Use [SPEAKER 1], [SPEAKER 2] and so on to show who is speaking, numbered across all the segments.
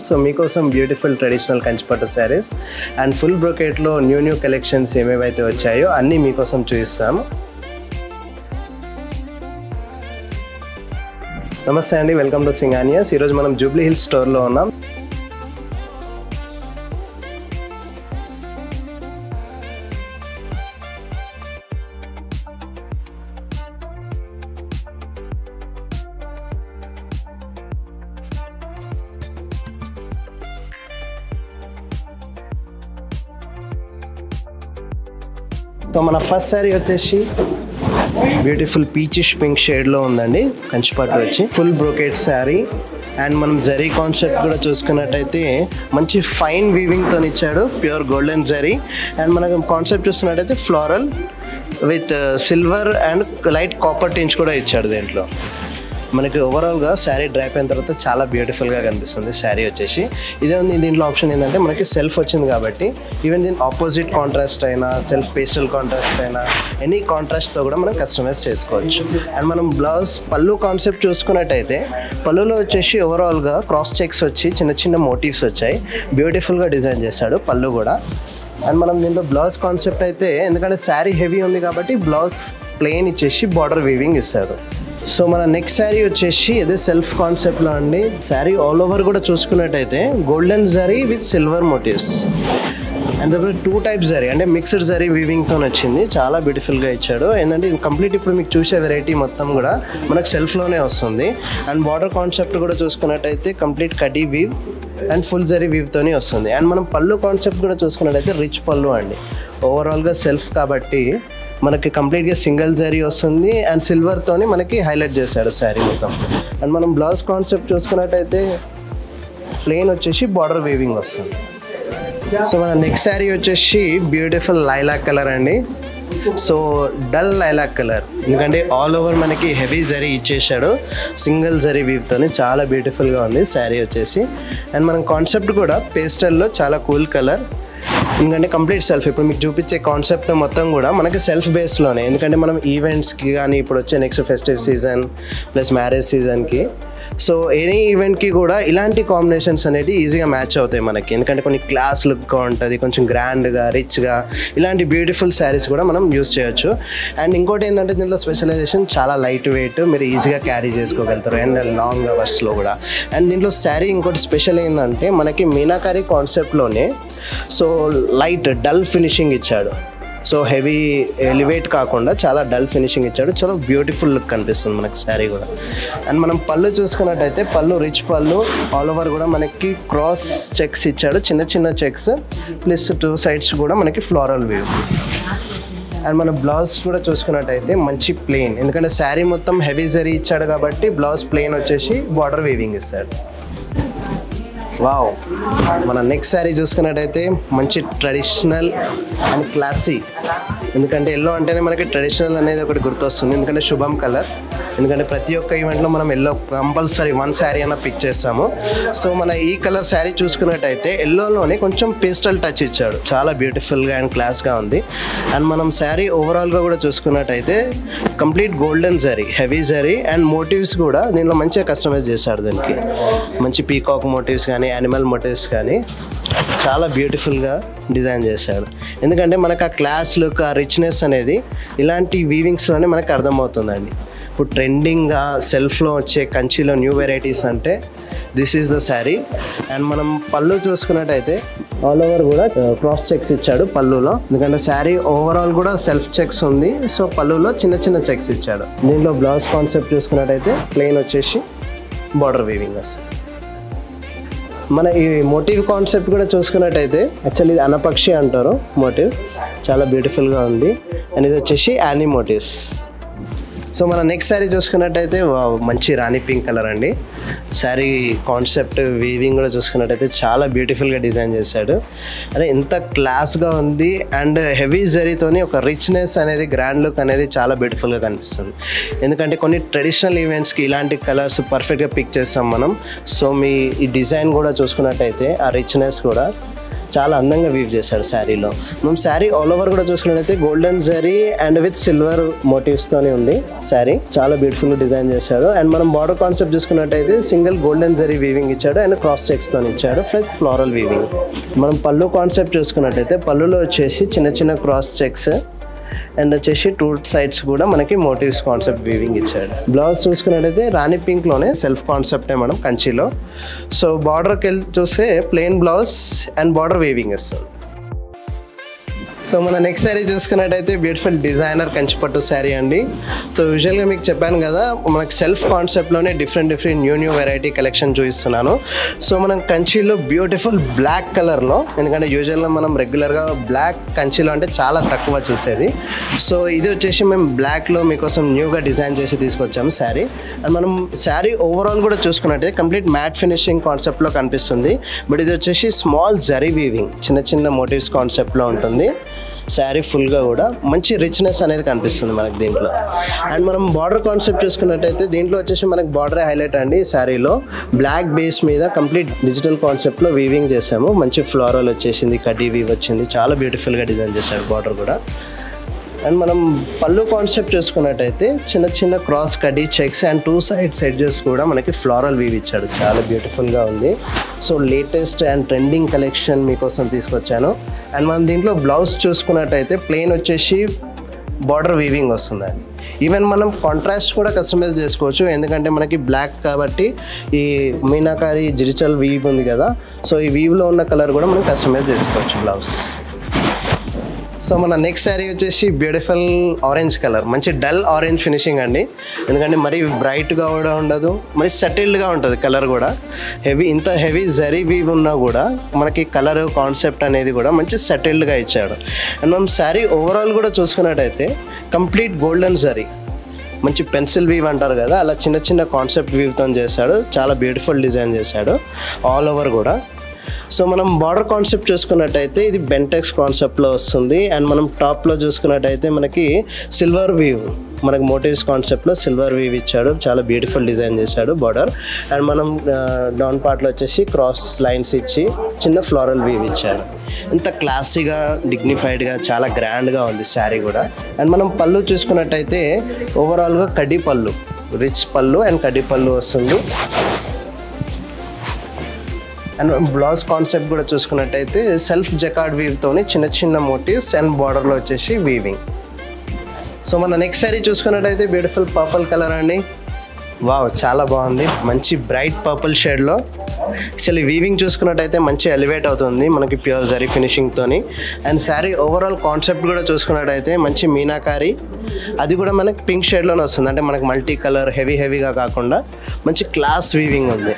[SPEAKER 1] So మీకోసం beautiful traditional కంచిపట్టు saris and full బ్రోకేట్లో న్యూ కలెక్షన్స్ ఏమేవైతే వచ్చాయో అన్నీ మీకోసం చూపిస్తాము. నమస్తే అండి, వెల్కమ్ టు సింగానియాస్. ఈరోజు మనం జూబ్లీ హిల్స్ స్టోర్లో ఉన్నాం. సో మన ఫస్ట్ శారీ వచ్చేసి బ్యూటిఫుల్ పీచిష్ పింక్ షేడ్లో ఉందండి. కంచిపట్టు వచ్చి ఫుల్ బ్రోకేట్ శారీ అండ్ మనం జరీ కాన్సెప్ట్ కూడా చూసుకున్నట్టయితే మంచి ఫైన్ వీవింగ్తో ఇచ్చాడు, ప్యూర్ గోల్డెన్ జరీ. అండ్ మనం కాన్సెప్ట్ చూసుకున్నట్టయితే floral with silver and light copper tinge కూడా ఇచ్చాడు. దీంట్లో మనకి ఓవరాల్గా శారీ డ్రై అయిన తర్వాత చాలా బ్యూటిఫుల్గా కనిపిస్తుంది శారీ వచ్చేసి. ఇదే ఉంది దీంట్లో ఆప్షన్ ఏంటంటే మనకి సెల్ఫ్ వచ్చింది కాబట్టి ఈవెన్ దీని ఆపోజిట్ కాంట్రాస్ట్ అయినా సెల్ఫ్ పేస్టల్ కాంట్రాస్ట్ అయినా ఎనీ కాంట్రాస్ట్తో కూడా మనం కస్టమైజ్ చేసుకోవచ్చు. అండ్ మనం బ్లౌజ్ పళ్ళు కాన్సెప్ట్ చూసుకున్నట్టయితే పళ్ళులో వచ్చేసి ఓవరాల్గా క్రాస్ చెక్స్ వచ్చి చిన్న మోటివ్స్ వచ్చాయి, బ్యూటిఫుల్గా డిజైన్ చేశాడు పళ్ళు కూడా. అండ్ మనం దీంట్లో బ్లౌజ్ కాన్సెప్ట్ అయితే ఎందుకంటే శారీ హెవీ ఉంది కాబట్టి బ్లౌజ్ ప్లెయిన్ ఇచ్చేసి బార్డర్ వీవింగ్ ఇస్తాడు. సో మన నెక్స్ట్ శారీ వచ్చేసి ఇదే సెల్ఫ్ కాన్సెప్ట్లో అండి. శారీ ఆల్ ఓవర్ కూడా చూసుకున్నట్టయితే golden zari with silver motifs and two types zari అంటే మిక్స్డ్ జరీ వీవింగ్తో వచ్చింది, చాలా బ్యూటిఫుల్గా ఇచ్చాడు. ఏంటంటే కంప్లీట్ ఇప్పుడు మీకు చూసే వెరైటీ మొత్తం కూడా మనకు సెల్ఫ్లోనే వస్తుంది. అండ్ బార్డర్ కాన్సెప్ట్ కూడా చూసుకున్నట్టయితే కంప్లీట్ కడీ వీవ్ అండ్ ఫుల్ జరీ వీవ్తోనే వస్తుంది. అండ్ మనం పళ్ళు కాన్సెప్ట్ కూడా చూసుకున్నట్టయితే రిచ్ పళ్ళు అండి. ఓవరాల్గా సెల్ఫ్ కాబట్టి మనకి కంప్లీట్గా సింగిల్ జరీ వస్తుంది అండ్ సిల్వర్తోని మనకి హైలైట్ చేశాడు శారీ మొత్తం. అండ్ మనం బ్లౌజ్ కాన్సెప్ట్ చూసుకున్నట్టయితే ప్లెయిన్ వచ్చేసి బార్డర్ వీవింగ్ వస్తుంది. సో మన నెక్స్ట్ శారీ వచ్చేసి బ్యూటిఫుల్ లైలాక్ కలర్ అండి. సో డల్ లైలాక్ కలర్ ఎందుకంటే ఆల్ ఓవర్ మనకి హెవీ జరీ ఇచ్చేసాడు, సింగిల్ జరీ వీవ్తోని చాలా బ్యూటిఫుల్గా ఉంది శారీ వచ్చేసి. అండ్ మనం కాన్సెప్ట్ కూడా పేస్టల్లో చాలా కూల్ కలర్ ఎందుకంటే కంప్లీట్ సెల్ఫ్. ఇప్పుడు మీకు చూపించే కాన్సెప్ట్ మొత్తం కూడా మనకి సెల్ఫ్ బేస్లోనే, ఎందుకంటే మనం ఈవెంట్స్కి కానీ ఇప్పుడు వచ్చే next festive season plus marriage సీజన్కి సో ఎనీ ఈవెంట్కి కూడా ఇలాంటి కాంబినేషన్స్ అనేవి ఈజీగా మ్యాచ్ అవుతాయి మనకి. ఎందుకంటే కొన్ని క్లాస్ లుక్గా ఉంటుంది, కొంచెం గ్రాండ్గా రిచ్గా ఇలాంటి బ్యూటిఫుల్ శారీస్ కూడా మనం యూస్ చేయొచ్చు. అండ్ ఇంకోటి ఏంటంటే దీంట్లో స్పెషలైజేషన్ చాలా లైట్ వెయిట్, మీరు ఈజీగా క్యారీ చేసుకోగలుగుతారు అండ్ లాంగ్ అవర్స్లో కూడా. అండ్ దీంట్లో శారీ ఇంకోటి స్పెషల్ ఏంటంటే మనకి మీనాకారీ కాన్సెప్ట్లోనే సో లైట్ డల్ ఫినిషింగ్ ఇచ్చాడు. సో హెవీ ఎలివేట్ కాకుండా చాలా డల్ ఫినిషింగ్ ఇచ్చాడు, చాలా బ్యూటిఫుల్ లుక్ కనిపిస్తుంది మనకి శారీ కూడా. అండ్ మనం పళ్ళు చూసుకున్నట్టయితే పళ్ళు రిచ్ పళ్ళు, ఆల్ ఓవర్ కూడా మనకి క్రాస్ చెక్స్ ఇచ్చాడు, చిన్న చెక్స్ ప్లస్ టూ సైడ్స్ కూడా మనకి ఫ్లోరల్ వ్యూ. అండ్ మన బ్లౌజ్ కూడా చూసుకున్నట్టయితే మంచి ప్లెయిన్, ఎందుకంటే శారీ మొత్తం హెవీ జరీ ఇచ్చాడు కాబట్టి బ్లౌజ్ ప్లెయిన్ వచ్చేసి బార్డర్ వీవింగ్ ఇస్తాడు. వావ్, మన నెక్స్ట్ శారీ చూసుకున్నట్టయితే మంచి ట్రెడిషనల్ అండ్ క్లాసీ, ఎందుకంటే ఎల్లో అంటేనే మనకి ట్రెడిషనల్ అనేది ఒకటి గుర్తొస్తుంది. ఎందుకంటే శుభం కలర్, ఎందుకంటే ప్రతి ఒక్క ఈవెంట్లో మనం ఎల్లో కంపల్సరీ వన్ శారీ అన్న పిక్ చేస్తాము. సో మన ఈ కలర్ శారీ చూసుకున్నట్టయితే ఎల్లోలోనే కొంచెం పేస్టల్ టచ్ ఇచ్చాడు, చాలా బ్యూటిఫుల్గా అండ్ క్లాస్గా ఉంది. అండ్ మనం శారీ ఓవరాల్గా కూడా చూసుకున్నట్టయితే complete golden zari, heavy zari and motifs కూడా దీనిలో మంచిగా కస్టమైజ్ చేశాడు. దీనికి మంచి పీకాక్ మోటివ్స్ కానీ యానిమల్ మోటివ్స్ కానీ చాలా బ్యూటిఫుల్గా డిజైన్ చేశాడు. ఎందుకంటే మనకు ఆ క్లాస్ లుక్, ఆ రిచ్నెస్ అనేది ఇలాంటి వీవింగ్స్లోనే మనకు అర్థమవుతుందండి. ఇప్పుడు ట్రెండింగ్గా సెల్ఫ్లో వచ్చే కంచిలో న్యూ వెరైటీస్ అంటే this is the sari. And మనం పళ్ళు చూసుకున్నట్టయితే ఆల్ ఓవర్ కూడా క్రాస్ చెక్స్ ఇచ్చాడు పళ్ళులో, ఎందుకంటే శారీ ఓవరాల్ కూడా సెల్ఫ్ చెక్స్ ఉంది. సో పళ్ళులో చిన్న చెక్స్ ఇచ్చాడు. దీంట్లో బ్లౌజ్ కాన్సెప్ట్ చూసుకున్నట్టయితే ప్లెయిన్ వచ్చేసి బార్డర్ వీవింగ్ వస్తుంది. మన ఈ మోటివ్ కాన్సెప్ట్ కూడా చూసుకున్నట్టయితే యాక్చువల్లీ అనపక్షి అంటారు మోటివ్, చాలా బ్యూటిఫుల్గా ఉంది. అండ్ ఇది వచ్చేసి యానీ మోటివ్స్. సో మన నెక్స్ట్ శారీ చూసుకున్నట్టయితే మంచి రాణి పింక్ కలర్ అండి. శారీ కాన్సెప్ట్ వీవింగ్ కూడా చూసుకున్నట్టయితే చాలా బ్యూటిఫుల్గా డిజైన్ చేశాడు. అంటే ఎంత క్లాస్గా ఉంది అండ్ హెవీ జరీతోని ఒక రిచ్నెస్ అనేది, గ్రాండ్ లుక్ అనేది చాలా బ్యూటిఫుల్గా కనిపిస్తుంది. ఎందుకంటే కొన్ని ట్రెడిషనల్ ఈవెంట్స్కి ఇలాంటి కలర్స్ పర్ఫెక్ట్గా పిక్ చేస్తాం మనం. సో మీ ఈ డిజైన్ కూడా చూసుకున్నట్టయితే ఆ రిచ్నెస్ కూడా చాలా అందంగా వీవ్ చేశాడు శారీలో. మనం శారీ ఆల్ ఓవర్ కూడా చూసుకున్నట్టయితే golden zari and with silver మోటివ్స్తోనే ఉంది శారీ. చాలా బ్యూటిఫుల్ డిజైన్ చేశాడు. అండ్ మనం బార్డర్ కాన్సెప్ట్ చూసుకున్నట్టయితే సింగిల్ గోల్డెన్ జరీ వీవింగ్ ఇచ్చాడు అండ్ క్రాస్ చెక్స్తో ఇచ్చాడు ప్లస్ ఫ్లోరల్ వీవింగ్. మనం పళ్ళు కాన్సెప్ట్ చూసుకున్నట్టయితే పళ్ళులో వచ్చేసి చిన్న చిన్న క్రాస్ చెక్స్ అండ్ వచ్చేసి 2 sides కూడా మనకి మోటివ్స్ కాన్సెప్ట్ వీవింగ్ ఇచ్చాడు. బ్లౌజ్ చూసుకున్నట్టయితే రాణి పింక్లోనే సెల్ఫ్ కాన్సెప్టే మనం కంచిలో. సో బార్డర్కి వెళ్ళి చూస్తే plain blouse and border weaving ఇస్తుంది. సో మన నెక్స్ట్ శారీ చూసుకున్నట్టయితే బ్యూటిఫుల్ డిజైనర్ కంచిపట్టు శారీ అండి. సో యూజువల్గా మీకు చెప్పాను కదా మనకి సెల్ఫ్ కాన్సెప్ట్లోనే డిఫరెంట్ న్యూ వెరైటీ కలెక్షన్ చూపిస్తున్నాను. సో మనం కంచిలో బ్యూటిఫుల్ బ్లాక్ కలర్లో, ఎందుకంటే యూజువల్గా మనం రెగ్యులర్గా బ్లాక్ కంచిలో అంటే చాలా తక్కువ చూసేది. సో ఇది వచ్చేసి మేము బ్లాక్లో మీకోసం న్యూగా డిజైన్ చేసి తీసుకొచ్చాము శారీ. అండ్ మనం శారీ ఓవరాల్ కూడా చూసుకున్నట్టయితే కంప్లీట్ మ్యాట్ ఫినిషింగ్ కాన్సెప్ట్లో కనిపిస్తుంది. బట్ ఇది వచ్చేసి స్మాల్ జరీ వీవింగ్ చిన్న మోటివ్స్ కాన్సెప్ట్లో ఉంటుంది. శారీ ఫుల్గా కూడా మంచి రిచ్నెస్ అనేది కనిపిస్తుంది మనకి దీంట్లో. అండ్ మనం బార్డర్ కాన్సెప్ట్ చూసుకున్నట్టయితే దీంట్లో వచ్చేసి మనకి బార్డరే హైలైట్ అండి. శారీలో బ్లాక్ బేస్ మీద కంప్లీట్ డిజిటల్ కాన్సెప్ట్లో వీవింగ్ చేసాము. మంచి ఫ్లోరల్ వచ్చేసింది, కడ్డీ వీవ్ వచ్చింది, చాలా బ్యూటిఫుల్గా డిజైన్ చేశాడు బార్డర్ కూడా. అండ్ మనం పళ్ళు కాన్సెప్ట్ చూసుకున్నట్టయితే చిన్న క్రాస్ కడ్డీ చెక్స్ అండ్ 2 sides ఎడ్జెస్ కూడా మనకి ఫ్లోరల్ వీవ్ ఇచ్చాడు. చాలా బ్యూటిఫుల్గా ఉంది. So latest and trending collection మీకోసం తీసుకొచ్చాను. అండ్ మనం దీంట్లో బ్లౌజ్ చూసుకున్నట్టయితే ప్లెయిన్ వచ్చేసి బార్డర్ వీవింగ్ వస్తుందండి. ఈవెన్ మనం కాంట్రాస్ట్ కూడా కస్టమైజ్ చేసుకోవచ్చు, ఎందుకంటే మనకి బ్లాక్ కాబట్టి ఈ మీనాకారి జిరిచల్ వీవ్ ఉంది కదా, సో ఈ వీవ్లో ఉన్న కలర్ కూడా మనం కస్టమైజ్ చేసుకోవచ్చు బ్లౌజ్. సో మన నెక్స్ట్ శారీ వచ్చేసి బ్యూటిఫుల్ ఆరెంజ్ కలర్, మంచి డల్ ఆరెంజ్ ఫినిషింగ్ అండి. ఎందుకంటే మరి బ్రైట్గా కూడా ఉండదు, మరి సటిల్డ్గా ఉంటుంది కలర్ కూడా. ఇంత హెవీ జరీ వీవ్ ఉన్నా కూడా మనకి కలర్ కాన్సెప్ట్ అనేది కూడా మంచి సటిల్డ్గా ఇచ్చాడు. అండ్ మనం శారీ ఓవరాల్ కూడా చూసుకున్నట్టయితే కంప్లీట్ గోల్డెన్ జరీ, మంచి పెన్సిల్ వీవ్ అంటారు కదా, అలా చిన్న కాన్సెప్ట్ వీవ్తో చేశాడు. చాలా బ్యూటిఫుల్ డిజైన్ చేశాడు ఆల్ ఓవర్ కూడా. సో మనం బార్డర్ కాన్సెప్ట్ చూసుకున్నట్టయితే ఇది బెంటెక్స్ కాన్సెప్ట్లో వస్తుంది. అండ్ మనం టాప్లో చూసుకున్నట్టయితే మనకి సిల్వర్ వీవ్, మనకి మోటివ్స్ కాన్సెప్ట్లో సిల్వర్ వీవ్ ఇచ్చాడు. చాలా బ్యూటిఫుల్ డిజైన్ చేశాడు బార్డర్. అండ్ మనం డౌన్ పార్ట్లో వచ్చేసి క్రాస్ లైన్స్ ఇచ్చి చిన్న ఫ్లోరల్ వీవ్ ఇచ్చాడు. ఇంత క్లాసీగా డిగ్నిఫైడ్గా చాలా గ్రాండ్గా ఉంది శారీ కూడా. అండ్ మనం పళ్ళు చూసుకున్నట్టయితే ఓవరాల్గా కడ్డీ పళ్ళు, రిచ్ పళ్ళు అండ్ కడ్డీ పళ్ళు వస్తుంది. అండ్ బ్లౌజ్ కాన్సెప్ట్ కూడా చూసుకున్నట్టయితే సెల్ఫ్ జకార్డ్ వీవ్తోని చిన్న మోటివ్స్ అండ్ బార్డర్లో వచ్చేసి వీవింగ్. సో మన నెక్స్ట్ శారీ చూసుకున్నట్టయితే బ్యూటిఫుల్ పర్పుల్ కలర్ అండి. వావ్, చాలా బాగుంది, మంచి బ్రైట్ పర్పుల్ షేడ్లో. యాక్చువల్లీ వీవింగ్ చూసుకున్నట్టయితే మంచి ఎలివేట్ అవుతుంది మనకి ప్యూర్ జరీ ఫినిషింగ్తోని. అండ్ శారీ ఓవరాల్ కాన్సెప్ట్ కూడా చూసుకున్నట్టయితే మంచి మీనాకారి, అది కూడా మనకి పింక్ షేడ్లోనే వస్తుంది. అంటే మనకి మల్టీ కలర్ హెవీగా కాకుండా మంచి క్లాస్ వీవింగ్ ఉంది.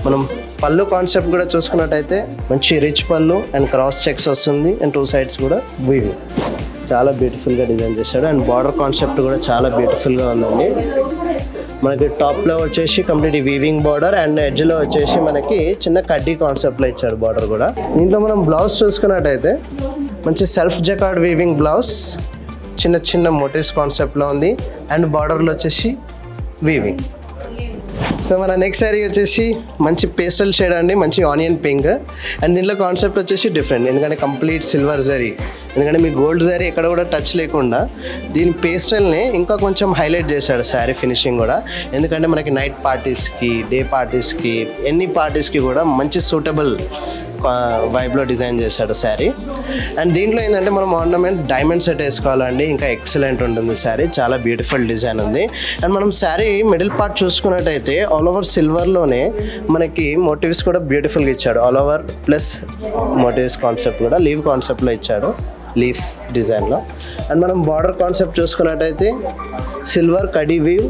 [SPEAKER 1] మనం పళ్ళు కాన్సెప్ట్ కూడా చూసుకున్నట్టయితే మంచి రిచ్ పళ్ళు అండ్ క్రాస్ చెక్స్ వస్తుంది అండ్ 2 sides కూడా వీవింగ్. చాలా బ్యూటిఫుల్గా డిజైన్ చేశాడు. అండ్ బార్డర్ కాన్సెప్ట్ కూడా చాలా బ్యూటిఫుల్గా ఉందండి. మనకి టాప్లో వచ్చేసి కంప్లీట్ వీవింగ్ బార్డర్ అండ్ ఎడ్జ్లో వచ్చేసి మనకి చిన్న కడ్డీ కాన్సెప్ట్లో ఇచ్చాడు బార్డర్ కూడా. దీంట్లో మనం బ్లౌజ్ చూసుకున్నట్టయితే మంచి సెల్ఫ్ జకార్డ్ వీవింగ్ బ్లౌజ్, చిన్న మోటివ్స్ కాన్సెప్ట్లో ఉంది అండ్ బార్డర్లో వచ్చేసి వీవింగ్. సో మన నెక్స్ట్ శారీ వచ్చేసి మంచి పేస్టల్ షేడ్ అండి, మంచి ఆనియన్ పింక్. అండ్ దీంట్లో కాన్సెప్ట్ వచ్చేసి డిఫరెంట్, ఎందుకంటే కంప్లీట్ సిల్వర్ జరీ, ఎందుకంటే మీ గోల్డ్ జరీ ఎక్కడ కూడా టచ్ లేకుండా దీని పేస్టల్ని ఇంకా కొంచెం హైలైట్ చేశాడు శారీ ఫినిషింగ్ కూడా. ఎందుకంటే మనకి నైట్ పార్టీస్కి, డే పార్టీస్కి, ఎన్ని పార్టీస్కి కూడా మంచి సూటబుల్ వైబ్లో డిజైన్ చేశాడు శారీ. అండ్ దీంట్లో ఏంటంటే మనం ఆర్నమెంట్ డైమండ్ సెట్ వేసుకోవాలండి, ఇంకా ఎక్సలెంట్ ఉంటుంది శారీ. చాలా బ్యూటిఫుల్ డిజైన్ ఉంది. అండ్ మనం శారీ మిడిల్ పార్ట్ చూసుకున్నట్టయితే ఆల్ ఓవర్ సిల్వర్లోనే మనకి మోటివ్స్ కూడా బ్యూటిఫుల్గా ఇచ్చాడు. All over plus motifs concept కూడా లీవ్ కాన్సెప్ట్లో ఇచ్చాడు, లీఫ్ డిజైన్లో. అండ్ మనం బార్డర్ కాన్సెప్ట్ చూసుకున్నట్టయితే సిల్వర్ కడీ వీవ్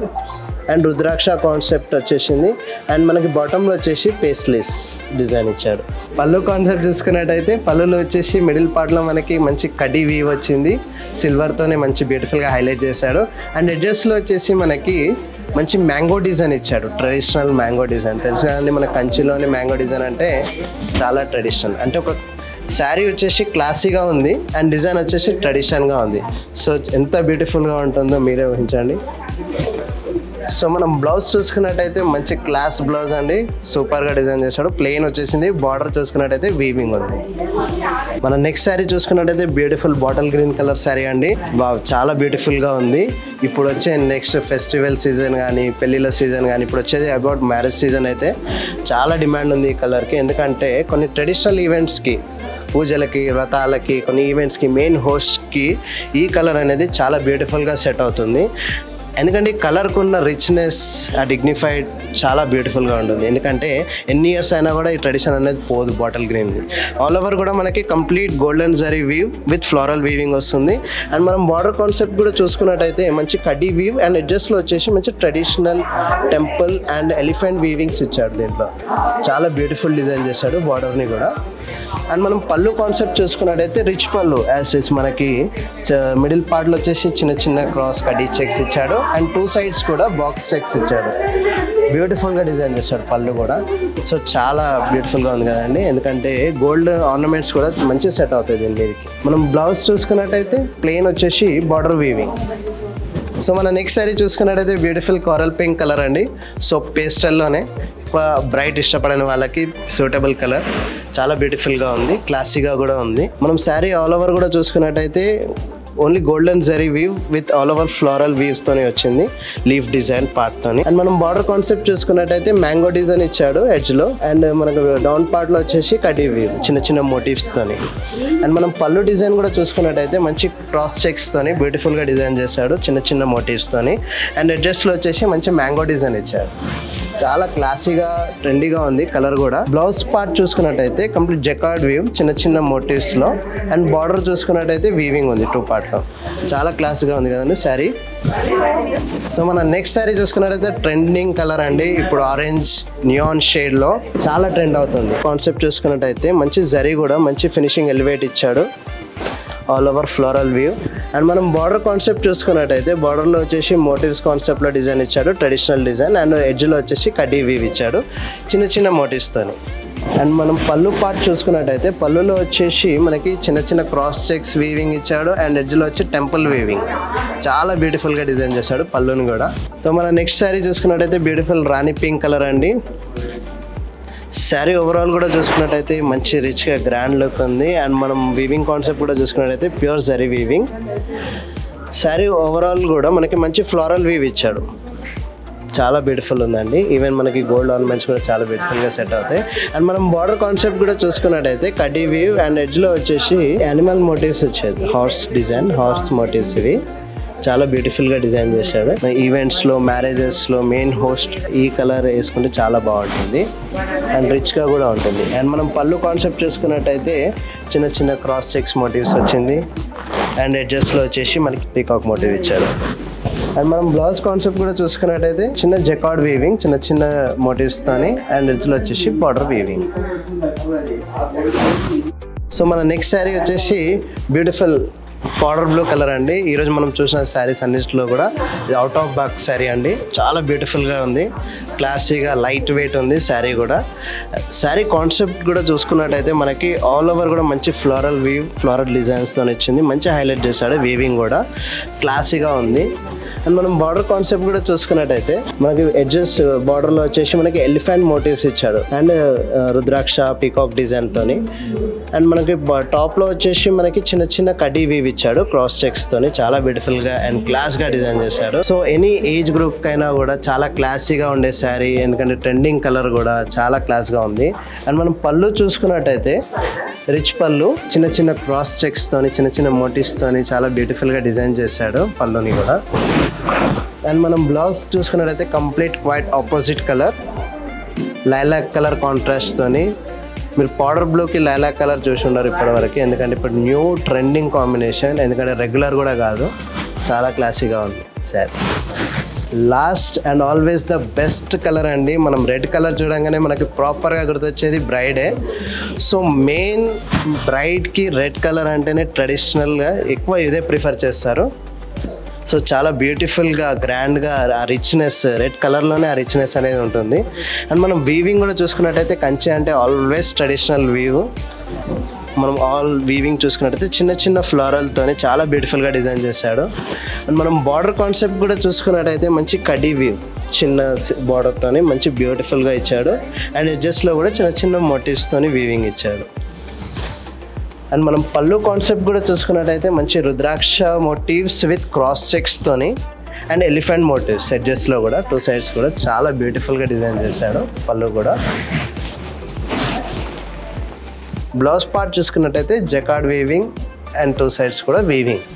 [SPEAKER 1] అండ్ రుద్రాక్ష కాన్సెప్ట్ వచ్చేసింది. అండ్ మనకి బాటంలో వచ్చేసి పేస్ట్లెస్ డిజైన్ ఇచ్చాడు. పళ్ళు కాన్సెప్ట్ చూసుకున్నట్టయితే పళ్ళులో వచ్చేసి మిడిల్ పార్ట్లో మనకి మంచి కడ్డీ వీవ్ వచ్చింది, సిల్వర్తోనే మంచి బ్యూటిఫుల్గా హైలైట్ చేశాడు. అండ్ ఎడ్జెస్లో వచ్చేసి మనకి మంచి మ్యాంగో డిజైన్ ఇచ్చాడు, ట్రెడిషనల్ మ్యాంగో డిజైన్. తెలుసు కదండి మన కంచిలోని మ్యాంగో డిజైన్ అంటే చాలా ట్రెడిషనల్, అంటే ఒక శారీ వచ్చేసి క్లాసీగా ఉంది అండ్ డిజైన్ వచ్చేసి ట్రెడిషన్గా ఉంది. సో ఎంత బ్యూటిఫుల్గా ఉంటుందో మీరే ఊహించండి. సో మనం బ్లౌజ్ చూసుకున్నట్టయితే మంచి క్లాస్ బ్లౌజ్ అండి, సూపర్గా డిజైన్ చేశాడు. ప్లెయిన్ వచ్చేసింది, బార్డర్ చూసుకున్నట్టయితే వీవింగ్ ఉంది. మన నెక్స్ట్ శారీ చూసుకున్నట్టయితే beautiful bottle green colour sari అండి. చాలా బ్యూటిఫుల్గా ఉంది. ఇప్పుడు వచ్చే నెక్స్ట్ ఫెస్టివల్ సీజన్ కానీ పెళ్ళిళ్ళ సీజన్ కానీ ఇప్పుడు వచ్చేది అబౌట్ మ్యారేజ్ సీజన్ అయితే చాలా డిమాండ్ ఉంది ఈ కలర్కి. ఎందుకంటే కొన్ని ట్రెడిషనల్ ఈవెంట్స్కి, పూజలకి, వ్రతాలకి, కొన్ని ఈవెంట్స్కి మెయిన్ హోస్ట్కి ఈ కలర్ అనేది చాలా బ్యూటిఫుల్గా సెట్ అవుతుంది. ఎందుకంటే ఈ కలర్కు ఉన్న రిచ్నెస్, ఆ డిగ్నిఫైడ్ చాలా బ్యూటిఫుల్గా ఉంటుంది. ఎందుకంటే ఎన్ని ఇయర్స్ అయినా కూడా ఈ ట్రెడిషన్ అనేది పోదు. బాటిల్ గ్రీన్ది ఆల్ ఓవర్ కూడా మనకి complete golden zari weave with floral weaving వస్తుంది. అండ్ మనం బార్డర్ కాన్సెప్ట్ కూడా చూసుకున్నట్టయితే మంచి కడ్డీ వీవ్ అండ్ ఎడ్జెస్లో వచ్చేసి మంచి traditional temple and elephant weavings ఇచ్చాడు. దీంట్లో చాలా బ్యూటిఫుల్ డిజైన్ చేశాడు బార్డర్ని కూడా. అండ్ మనం పళ్ళు కాన్సెప్ట్ చూసుకున్నట్టయితే రిచ్ పళ్ళు యాజ్ ఇస్ మనకి మిడిల్ పార్ట్లో వచ్చేసి చిన్న చిన్న క్రాస్ కడ్డీ చెక్స్ ఇచ్చాడు అండ్ టూ సైడ్స్ కూడా బాక్స్ చెక్స్ ఇచ్చాడు. బ్యూటిఫుల్గా డిజైన్ చేశాడు పళ్ళు కూడా. సో చాలా బ్యూటిఫుల్గా ఉంది కదండి. ఎందుకంటే గోల్డ్ ఆర్నమెంట్స్ కూడా మంచి సెట్ అవుతాయి దీని మీదకి. మనం బ్లౌజ్ చూసుకున్నట్టయితే ప్లెయిన్ వచ్చేసి బార్డర్ వీవింగ్. సో మన నెక్స్ట్ సారీ చూసుకున్నట్టయితే బ్యూటిఫుల్ కారల్ పింక్ కలర్ అండి. సో పేస్టల్లోనే బ్రైట్ ఇష్టపడని వాళ్ళకి సూటబుల్ కలర్. చాలా బ్యూటిఫుల్గా ఉంది, క్లాసీగా కూడా ఉంది. మనం శారీ ఆల్ ఓవర్ కూడా చూసుకున్నట్టయితే only golden zari weave with all over floral weaves తోనే వచ్చింది, లీఫ్ డిజైన్ పార్ట్ తోని. అండ్ మనం బార్డర్ కాన్సెప్ట్ చూసుకున్నట్టయితే మ్యాంగో డిజైన్ ఇచ్చాడు ఎడ్జ్ లో. అండ్ మనకు డౌన్ పార్ట్ లో వచ్చేసి కడ్డీ వీవ్ చిన్న చిన్న మోటివ్స్ తోని. అండ్ మనం పళ్ళు డిజైన్ కూడా చూసుకున్నట్టయితే మంచి క్రాస్ చెక్స్ తోని బ్యూటిఫుల్ గా డిజైన్ చేశాడు, చిన్న చిన్న మోటివ్స్ తోని. అండ్ ఎడ్జెస్ లో వచ్చేసి మంచి మ్యాంగో డిజైన్ ఇచ్చాడు. చాలా క్లాసీగా ట్రెండీగా ఉంది కలర్ కూడా. బ్లౌజ్ పార్ట్ చూసుకున్నట్టయితే కంప్లీట్ జకార్డ్ వీవ్ చిన్న చిన్న మోటివ్స్ లో. అండ్ బార్డర్ చూసుకున్నట్టయితే వీవింగ్ ఉంది టూ పార్ట్ లో. చాలా క్లాస్గా ఉంది కదండి శారీ. సో మన నెక్స్ట్ శారీ చూసుకున్నట్టయితే ట్రెండింగ్ కలర్ అండి. ఇప్పుడు ఆరెంజ్ నియాన్ షేడ్ లో చాలా ట్రెండ్ అవుతుంది. కాన్సెప్ట్ చూసుకున్నట్టయితే మంచి జరీ కూడా మంచి ఫినిషింగ్ ఎలివేట్ ఇచ్చాడు, all over floral view. And మనం బార్డర్ కాన్సెప్ట్ చూసుకున్నట్టయితే బార్డర్లో వచ్చేసి మోటివ్స్ కాన్సెప్ట్లో డిజైన్ ఇచ్చాడు, ట్రెడిషనల్ డిజైన్. అండ్ ఎడ్జ్లో వచ్చేసి కడ్డీ వీవ్ ఇచ్చాడు చిన్న చిన్న మోటివ్స్తో. అండ్ మనం పళ్ళు పార్ట్ చూసుకున్నట్టయితే పళ్ళులో వచ్చేసి మనకి చిన్న చిన్న క్రాస్ చెక్స్ వీవింగ్ ఇచ్చాడు. అండ్ ఎడ్జ్లో వచ్చి టెంపుల్ వీవింగ్ చాలా బ్యూటిఫుల్గా డిజైన్ చేశాడు పళ్ళుని కూడా. సో మన నెక్స్ట్ శారీ చూసుకున్నట్టయితే బ్యూటిఫుల్ రాణి పింక్ కలర్ అండి. శారీ ఓవరాల్ కూడా చూసుకున్నట్టయితే మంచి రిచ్గా గ్రాండ్ లుక్ ఉంది. అండ్ మనం వీవింగ్ కాన్సెప్ట్ కూడా చూసుకున్నట్టయితే pure zari weaving. Sari overall కూడా మనకి మంచి ఫ్లోరల్ వీవ్ ఇచ్చాడు, చాలా బ్యూటిఫుల్ ఉందండి. ఈవెన్ మనకి గోల్డ్ ఆర్నమెంట్స్ కూడా చాలా బ్యూటిఫుల్గా సెట్ అవుతాయి. అండ్ మనం బార్డర్ కాన్సెప్ట్ కూడా చూసుకున్నట్టయితే కడ్డీ వీవ్ అండ్ ఎడ్జ్లో వచ్చేసి యానిమల్ మోటివ్స్ వచ్చేది, హార్స్ డిజైన్, హార్స్ మోటివ్స్ ఇవి చాలా బ్యూటిఫుల్గా డిజైన్ చేశాడు. ఈవెంట్స్లో, మ్యారేజెస్లో మెయిన్ హోస్ట్ ఈ కలర్ వేసుకుంటే చాలా బాగుంటుంది అండ్ రిచ్గా కూడా ఉంటుంది. అండ్ మనం పళ్ళు కాన్సెప్ట్ చూసుకున్నట్టయితే చిన్న చిన్న క్రాస్ చెక్స్ మోటివ్స్ వచ్చింది. అండ్ ఎడ్జెస్లో వచ్చేసి మనకి పీకాక్ మోటివ్ ఇచ్చాడు. అండ్ మనం బ్లౌజ్ కాన్సెప్ట్ కూడా చూసుకున్నట్టయితే చిన్న జకార్డ్ వీవింగ్ చిన్న చిన్న మోటివ్స్తోని. అండ్ ఎడ్జ్లో వచ్చేసి బార్డర్ వీవింగ్. సో మన నెక్స్ట్ శారీ వచ్చేసి బ్యూటిఫుల్ పౌడర్ బ్లూ కలర్ అండి. ఈరోజు మనం చూసిన శారీస్ అన్నింటిలో కూడా ఇది అవుట్ ఆఫ్ బాక్స్ శారీ అండి. చాలా బ్యూటిఫుల్గా ఉంది, క్లాసీగా లైట్ వెయిట్ ఉంది శారీ కూడా. శారీ కాన్సెప్ట్ కూడా చూసుకున్నట్టయితే మనకి ఆల్ ఓవర్ కూడా మంచి ఫ్లోరల్ వీవ్, ఫ్లోరల్ డిజైన్స్తో ఇచ్చింది, మంచి హైలైట్ చేశాడు. వీవింగ్ కూడా క్లాసీగా ఉంది. అండ్ మనం బార్డర్ కాన్సెప్ట్ కూడా చూసుకున్నట్టయితే మనకి ఎడ్జెస్ బార్డర్లో వచ్చేసి మనకి ఎలిఫెంట్ మోటివ్స్ ఇచ్చాడు అండ్ రుద్రాక్ష పీకాక్ డిజైన్తోని. అండ్ మనకి టాప్లో వచ్చేసి మనకి చిన్న చిన్న కడ్డీ వీవ్ ఇచ్చాడు క్రాస్ చెక్స్తోని, చాలా బ్యూటిఫుల్గా అండ్ క్లాస్గా డిజైన్ చేశాడు. సో ఎనీ ఏజ్ గ్రూప్కైనా కూడా చాలా క్లాసీగా ఉండే శారీ, ఎందుకంటే ట్రెండింగ్ కలర్ కూడా చాలా క్లాస్గా ఉంది. అండ్ మనం పళ్ళు చూసుకున్నట్టయితే రిచ్ పళ్ళు చిన్న చిన్న క్రాస్ చెక్స్తోని, చిన్న చిన్న మోటివ్స్తోని చాలా బ్యూటిఫుల్గా డిజైన్ చేశాడు పళ్ళుని కూడా. అండ్ మనం బ్లౌజ్ చూసుకున్నట్టయితే complete quite opposite colour, lilac colour కాంట్రాస్ట్తోని. మీరు పౌడర్ బ్లూకి లైలాక్ కలర్ చూసి ఉన్నారు ఇప్పటివరకు, ఎందుకంటే ఇప్పుడు న్యూ ట్రెండింగ్ కాంబినేషన్, ఎందుకంటే రెగ్యులర్ కూడా కాదు, చాలా క్లాసీగా ఉంది sir. Last and always the best colour అండి. మనం రెడ్ కలర్ చూడంగానే మనకి ప్రాపర్గా గుర్తొచ్చేది బ్రైడే. సో మెయిన్ బ్రైడ్కి రెడ్ కలర్ అంటేనే ట్రెడిషనల్గా ఎక్కువ ఇదే ప్రిఫర్ చేస్తారు. సో చాలా బ్యూటిఫుల్గా గ్రాండ్గా ఆ రిచ్నెస్, రెడ్ కలర్లోనే ఆ రిచ్నెస్ అనేది ఉంటుంది. అండ్ మనం వీవింగ్ కూడా చూసుకున్నట్టయితే కంచె అంటే ఆల్వేస్ ట్రెడిషనల్ వీవ్. మనం ఆల్ వీవింగ్ చూసుకున్నట్టయితే చిన్న చిన్న ఫ్లోరల్తోనే చాలా బ్యూటిఫుల్గా డిజైన్ చేశాడు. అండ్ మనం బార్డర్ కాన్సెప్ట్ కూడా చూసుకున్నట్టయితే మంచి కడ్డీ వీవ్, చిన్న బార్డర్తోని మంచి బ్యూటిఫుల్గా ఇచ్చాడు. అండ్ ఎడ్జెస్లో కూడా చిన్న చిన్న మోటివ్స్తోని వీవింగ్ ఇచ్చాడు. అండ్ మనం పళ్ళు కాన్సెప్ట్ కూడా చూసుకున్నట్టయితే మంచి రుద్రాక్ష మోటివ్స్ విత్ క్రాస్ చెక్స్తోని అండ్ ఎలిఫెంట్ మోటివ్స్ ఎడ్జెస్లో కూడా 2 సైడ్స్ కూడా చాలా బ్యూటిఫుల్గా డిజైన్ చేశాడు. పళ్ళు కూడా బ్లౌజ్ పార్ట్ చూసుకున్నట్టయితే జకార్డ్ వీవింగ్ అండ్ 2 సైడ్స్ కూడా వీవింగ్.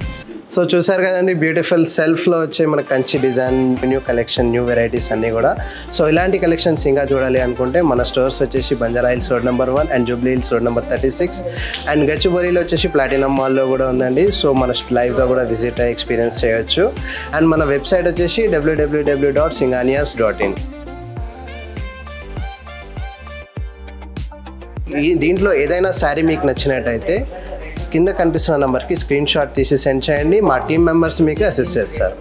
[SPEAKER 1] సో చూసారు కదండి, బ్యూటిఫుల్ సెల్ఫ్లో వచ్చే మన Kanchi design, new collection, new varieties అన్నీ కూడా. సో ఇలాంటి కలెక్షన్స్ ఇంకా చూడాలి అనుకుంటే మన స్టోర్స్ వచ్చేసి Banjara Hills Road Number 1 and Jubilee Hills Road Number 36 and గచ్చిబౌలిలో వచ్చేసి ప్లాటినం మాల్లో కూడా ఉందండి. సో మన లైవ్గా కూడా విజిట్ అయ్యి ఎక్స్పీరియన్స్ చేయొచ్చు. అండ్ మన వెబ్సైట్ వచ్చేసి www.singanias.in. దీంట్లో ఏదైనా శారీ మీకు నచ్చినట్టయితే కింద కనిపిస్తున్న నెంబర్కి స్క్రీన్ షాట్ తీసి సెండ్ చేయండి. మా టీం మెంబర్స్ మీకు అసిస్ట్ చేస్తారు.